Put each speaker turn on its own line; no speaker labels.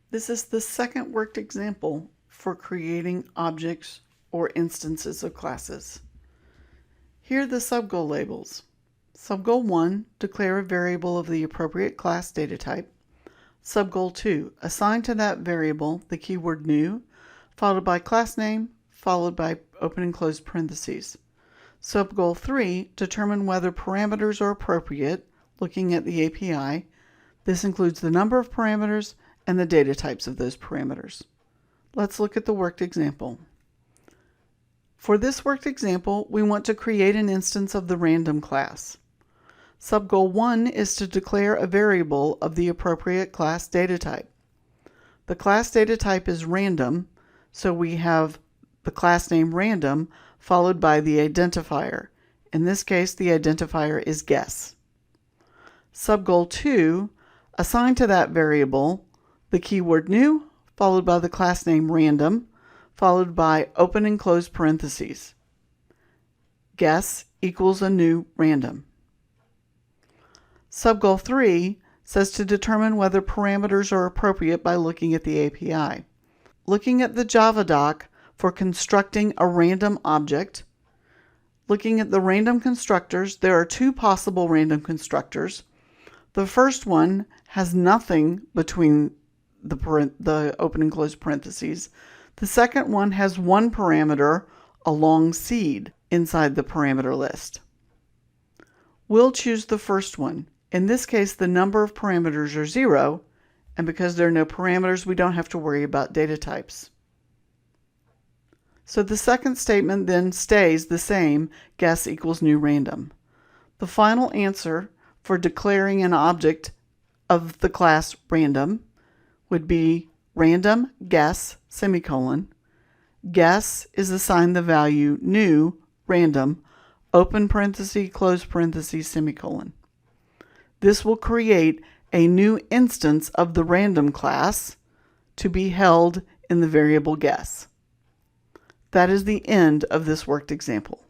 This is the second worked example for creating objects or instances of classes. Here are the subgoal labels. Subgoal 1, declare a variable of the appropriate class data type. Subgoal 2, assign to that variable the keyword new, followed by class name, followed by open and close parentheses. Subgoal 3, determine whether parameters are appropriate, looking at the API. This includes the number of parameters and the data types of those parameters. Let's look at the worked example. For this worked example, we want to create an instance of the random class. Subgoal 1 is to declare a variable of the appropriate class data type. The class data type is random, so we have the class name random followed by the identifier. In this case, the identifier is guess. Subgoal 2, assign to that variable the keyword new, followed by the class name random, followed by open and close parentheses. Guess equals a new random. Subgoal 3 says to determine whether parameters are appropriate by looking at the API. Looking at the Java doc for constructing a random object, looking at the random constructors, there are two possible random constructors. The first one has nothing between the open and close parentheses. The second one has one parameter, a long seed, inside the parameter list. We'll choose the first one. In this case, the number of parameters are 0, and because there are no parameters, we don't have to worry about data types. So the second statement then stays the same, guess equals new random. The final answer for declaring an object of the class random would be random guess semicolon. Guess is assigned the value new random open parenthesis close parenthesis semicolon. This will create a new instance of the random class to be held in the variable guess. That is the end of this worked example.